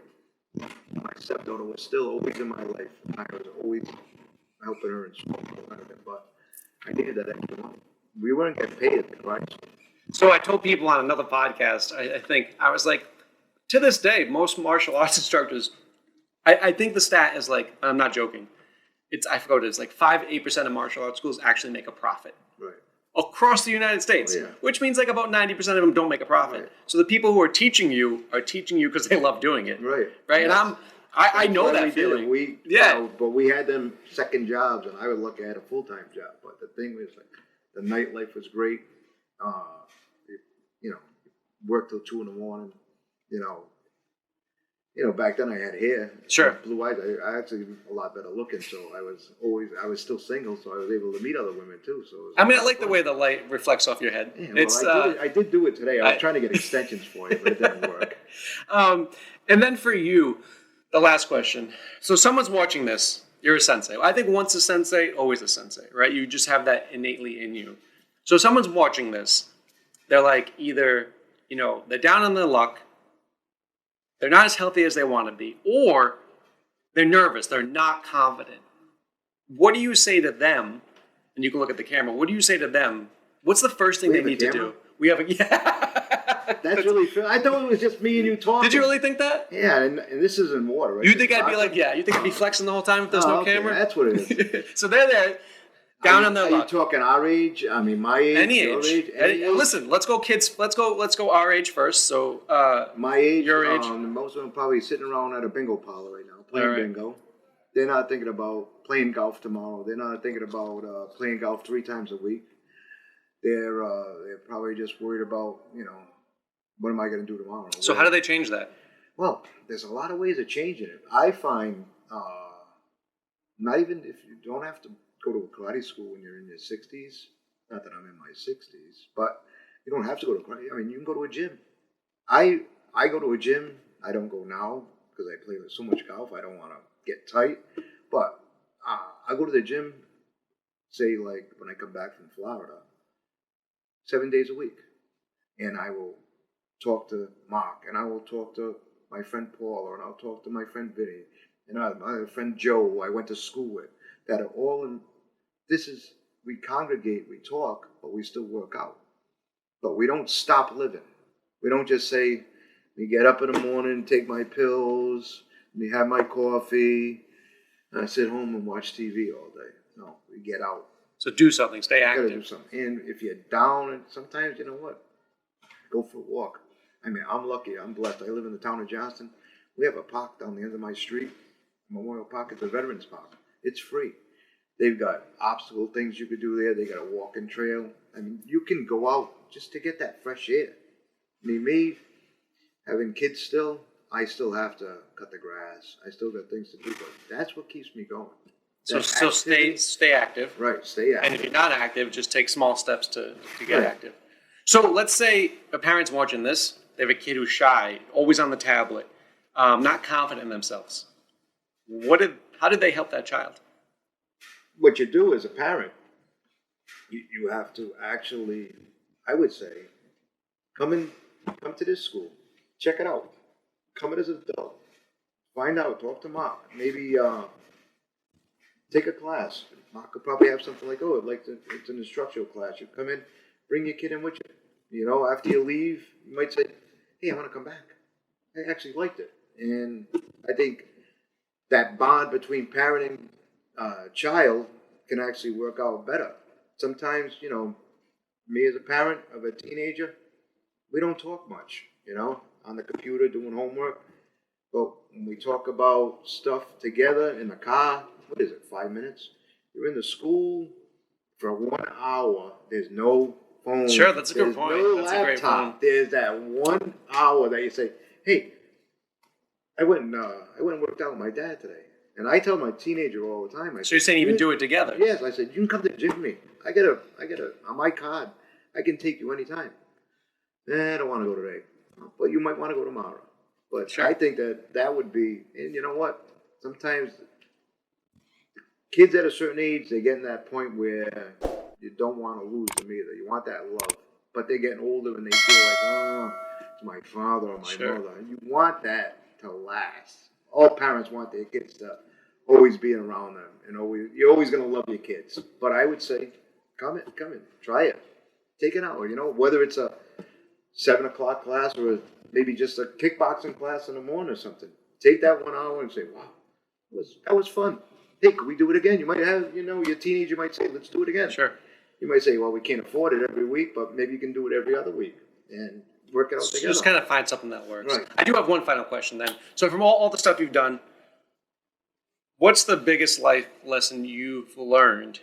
Speaker 1: My stepdaughter was still always in my life. I was always helping her in school, but I needed that extra money. We weren't getting paid at the price.
Speaker 2: So I told people on another podcast, I think, I was like, to this day, most martial arts instructors, I think the stat is like, I'm not joking, I forgot what it is, like 5-8% of martial arts schools actually make a profit.
Speaker 1: Right.
Speaker 2: Across the United States, which means like about 90% of them don't make a profit. Right. So the people who are teaching you because they love doing it.
Speaker 1: Right.
Speaker 2: Right. Yes. And I know that feeling.
Speaker 1: But we had them second jobs, and I was lucky I had a full-time job. But the thing was, like, the nightlife was great. Worked till 2 a.m. Back then I had hair,
Speaker 2: sure,
Speaker 1: blue eyes. I actually a lot better looking, so I was still single, so I was able to meet other women too. So
Speaker 2: I like the way the light reflects off your head.
Speaker 1: Yeah, I did do it today. I was trying to get extensions for you, but it didn't work.
Speaker 2: And then for you, the last question. So someone's watching this. You're a sensei. I think once a sensei, always a sensei, right? You just have that innately in you. So someone's watching this. They're like either, they're down on their luck, they're not as healthy as they want to be, or they're nervous, they're not confident. What do you say to them? And you can look at the camera. What do you say to them? What's the first thing they need to do? We have a
Speaker 1: That's really fair. I thought it was just me and you talking.
Speaker 2: Did you really think that?
Speaker 1: Yeah, and this is in water, right?
Speaker 2: You think I'd be like, you think I'd be flexing the whole time if there's no camera?
Speaker 1: That's what it is.
Speaker 2: So they're there. Down on their luck.
Speaker 1: Are you talking our age? I mean, my age.
Speaker 2: Any age.
Speaker 1: Your age? Any age?
Speaker 2: Listen, let's go, kids. Let's go our age first. So,
Speaker 1: my age.
Speaker 2: Your age.
Speaker 1: Most of them probably sitting around at a bingo parlor right now, playing bingo. They're not thinking about playing golf tomorrow. They're not thinking about playing golf 3 times a week. They're probably just worried about what am I going to do tomorrow.
Speaker 2: So how do they change that?
Speaker 1: Well, there's a lot of ways of changing it. I find not even if you don't have to go to a karate school when you're in your 60s. Not that I'm in my 60s, but you don't have to go to karate. I mean, you can go to a gym. I go to a gym. I don't go now because I play so much golf. I don't want to get tight. But I go to the gym, say, like, when I come back from Florida, 7 days a week. And I will talk to Mark, and I will talk to my friend Paul, and I'll talk to my friend Vinny, and my friend Joe, who I went to school with, that are all in. We congregate, we talk, but we still work out. But we don't stop living. We don't just say, we get up in the morning, take my pills, we have my coffee, and I sit home and watch TV all day. No, we get out.
Speaker 2: So do something, stay active.
Speaker 1: You gotta do something. And if you're down, and sometimes, you know what? Go for a walk. I mean, I'm lucky, I'm blessed. I live in the town of Johnston. We have a park down the end of my street, Memorial Park. It's a Veterans Park. It's free. They've got obstacle things you could do there. They got a walking trail. I mean, you can go out just to get that fresh air. I mean, me, having kids still, I still have to cut the grass. I still got things to do, but that's what keeps me going.
Speaker 2: So stay active.
Speaker 1: Right, stay active.
Speaker 2: And if you're not active, just take small steps to get active. So let's say a parent's watching this. They have a kid who's shy, always on the tablet, not confident in themselves. How did they help that child?
Speaker 1: What you do as a parent, you have to actually, I would say, come to this school, check it out. Come in as an adult, Find out. Talk to Mark. Maybe take a class. Mark could probably have something like, it's an instructional class. You come in, bring your kid in with you. You know, after you leave, you might say, hey, I want to come back. I actually liked it. And I think that bond between parent and child can actually work out better. Sometimes, you know, me as a parent of a teenager, we don't talk much, you know, on the computer doing homework. But when we talk about stuff together in the car, what is it, 5 minutes? You're in the school for 1 hour. There's no phone.
Speaker 2: Sure, that's a good point.
Speaker 1: No
Speaker 2: that's
Speaker 1: laptop.
Speaker 2: a great point.
Speaker 1: There's that 1 hour that you say, hey, I went and worked out with my dad today. And I tell my teenager all the time.
Speaker 2: So you're saying even do it together?
Speaker 1: Yes, I said, you can come to the gym with me. I get on my card. I can take you anytime. I don't want to go today. But you might want to go tomorrow. But sure. I think that would be, and you know what? Sometimes kids at a certain age, they get in that point where you don't want to lose them either. You want that love. But they're getting older and they feel like, oh, it's my father or my mother. And you want that to last. All parents want their kids to always be around them. And you're always going to love your kids. But I would say, come in, try it. Take an hour, you know, whether it's a 7 o'clock class or maybe just a kickboxing class in the morning or something. Take that 1 hour and say, wow, that was fun. Hey, could we do it again? You might have, you know, your teenager might say, let's do it again.
Speaker 2: Sure.
Speaker 1: You might say, well, we can't afford it every week, but maybe you can do it every other week and work it out together.
Speaker 2: Just kind of find something that works.
Speaker 1: Right.
Speaker 2: I do have one final question then. So from all the stuff you've done, what's the biggest life lesson you've learned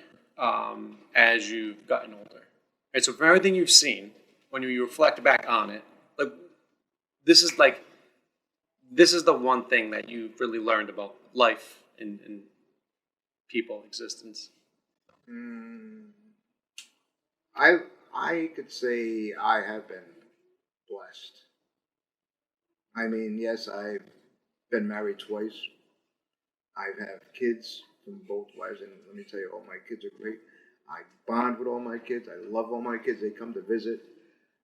Speaker 2: as you've gotten older? Right, so from everything you've seen, when you reflect back on it, like this is the one thing that you've really learned about life and people existence.
Speaker 1: I could say I have been blessed. I mean, yes, I've been married twice. I've had kids from both wives, and let me tell you, all my kids are great. I bond with all my kids. I love all my kids. They come to visit.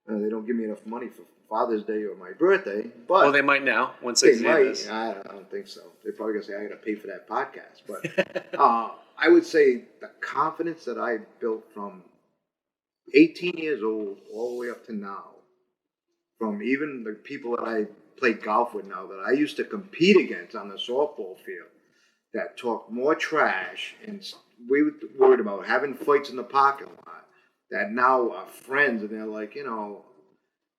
Speaker 1: They don't give me enough money for Father's Day or my birthday, but
Speaker 2: well, they might now once they see this.
Speaker 1: I don't think so. They're probably gonna say I got to pay for that podcast. But I would say the confidence that I built from 18 years old all the way up to now, from even the people that I play golf with now that I used to compete against on the softball field, that talked more trash and we were worried about having fights in the parking lot, that now are friends and they're like, you know,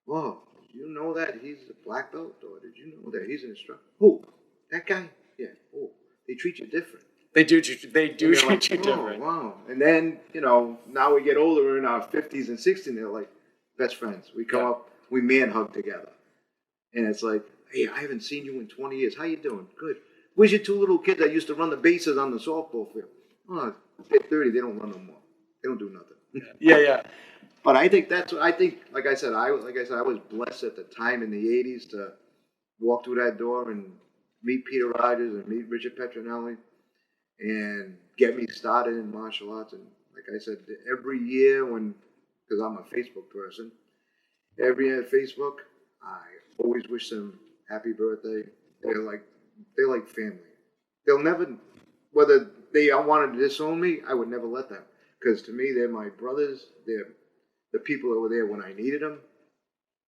Speaker 1: whoa, did you know that he's a black belt? Or did you know that he's an instructor? Who? That guy? Yeah. Oh, they treat you different.
Speaker 2: They do treat you different.
Speaker 1: Wow. And then, you know, now we get older, we're in our 50s and 60s, and they're like best friends. We come up, we man hug together. And it's like, hey, I haven't seen you in 20 years. How you doing? Good. Where's your two little kids that used to run the bases on the softball field? Oh, they're 30, they don't run no more. They don't do nothing.
Speaker 2: Yeah.
Speaker 1: But I think like I said, I was blessed at the time in the 80s to walk through that door and meet Peter Rogers and meet Richard Petronelli and get me started in martial arts. And like I said, every year because I'm a Facebook person, every year at Facebook, I always wish them happy birthday. They're like family. They'll never, whether they wanted to disown me, I would never let them. Because to me, they're my brothers. They're the people that were there when I needed them.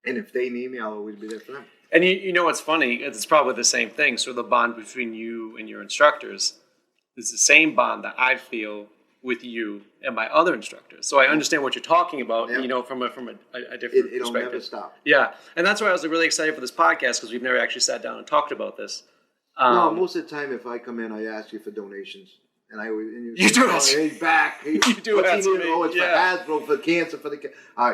Speaker 1: And if they need me, I'll always be there for them.
Speaker 2: And you know what's funny? It's probably the same thing. So the bond between you and your instructors is the same bond that I feel with you and my other instructors. So I understand what you're talking about, you know, from a different perspective.
Speaker 1: It'll never stop.
Speaker 2: Yeah. And that's why I was really excited for this podcast, because we've never actually sat down and talked about this.
Speaker 1: No, most of the time, if I come in, I ask you for donations. And
Speaker 2: you do it.
Speaker 1: He's back.
Speaker 2: You do it.
Speaker 1: Oh, it's for Hasbro, for cancer, for the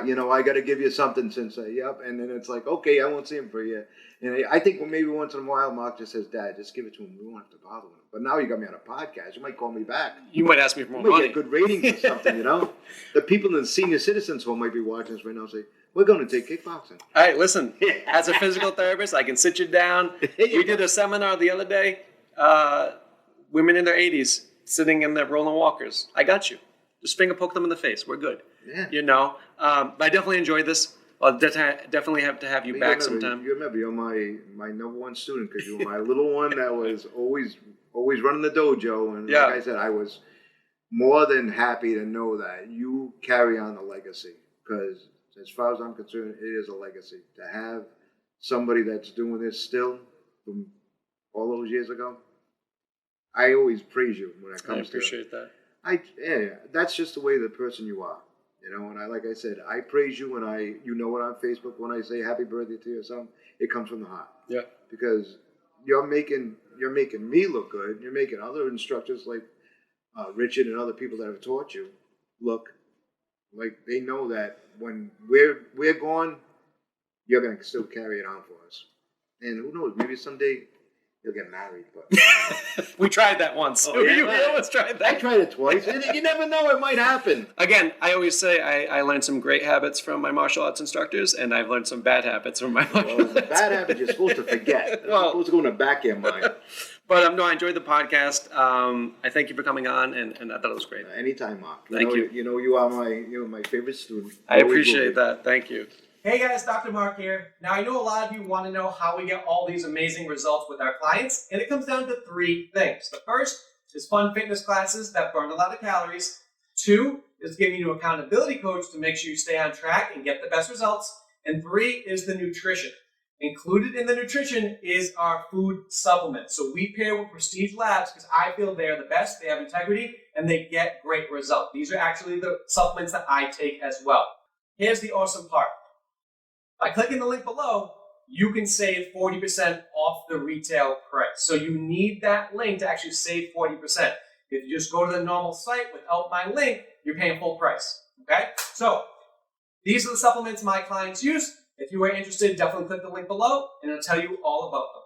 Speaker 1: you know, I got to give you something, Sensei. Yep. And then it's like, okay, I won't see him for a year. And I think maybe once in a while, Mark just says, Dad, just give it to him. We won't have to bother him. But now you got me on a podcast. You might call me back.
Speaker 2: You might ask me for more
Speaker 1: money.
Speaker 2: You
Speaker 1: might get good ratings or something, you know? The people in the senior citizens home might be watching us right now and say, we're going to take kickboxing.
Speaker 2: All right, listen. As a physical therapist, I can sit you down. We did a seminar the other day. Women in their 80s sitting in their rolling walkers. I got you. Just finger poke them in the face. We're good.
Speaker 1: Yeah.
Speaker 2: You know? But I definitely enjoyed this. I'll definitely have to have you back sometime.
Speaker 1: You remember, you're my number one student because you were my little one that was always running the dojo. And like I said, I was more than happy to know that you carry on the legacy, because as far as I'm concerned, it is a legacy to have somebody that's doing this still from all those years ago. I always praise you when it comes to.
Speaker 2: I appreciate that.
Speaker 1: That's just the way the person you are, And like I said, I praise you when you know it on Facebook when I say happy birthday to you or something. It comes from the heart.
Speaker 2: Yeah.
Speaker 1: Because you're making me look good. You're making other instructors like Richard and other people that have taught you look like they know that when we're gone, you're gonna still carry it on for us. And who knows? Maybe someday you'll get married, but
Speaker 2: we tried that once.
Speaker 1: Oh, yeah.
Speaker 2: We almost tried that.
Speaker 1: I tried it twice. You never know; it might happen.
Speaker 2: Again, I always say I learned some great habits from my martial arts instructors, and I've learned some bad habits from my martial arts.
Speaker 1: Bad habits you're supposed to forget. They're supposed to go in the back of your mind.
Speaker 2: But no, I enjoyed the podcast. I thank you for coming on, and I thought it was great.
Speaker 1: Anytime, Mark.
Speaker 2: Thank you.
Speaker 1: You are my favorite student.
Speaker 2: I appreciate that. Thank you.
Speaker 3: Hey guys, Dr. Mark here. Now I know a lot of you want to know how we get all these amazing results with our clients, and it comes down to 3 things. The first is fun fitness classes that burn a lot of calories. 2 is giving you an accountability coach to make sure you stay on track and get the best results. And 3 is the nutrition. Included in the nutrition is our food supplements. So we pair with Prestige Labs because I feel they're the best, they have integrity, and they get great results. These are actually the supplements that I take as well. Here's the awesome part. By clicking the link below, you can save 40% off the retail price. So you need that link to actually save 40%. If you just go to the normal site without my link, you're paying full price. Okay? So these are the supplements my clients use. If you are interested, definitely click the link below and it'll tell you all about them.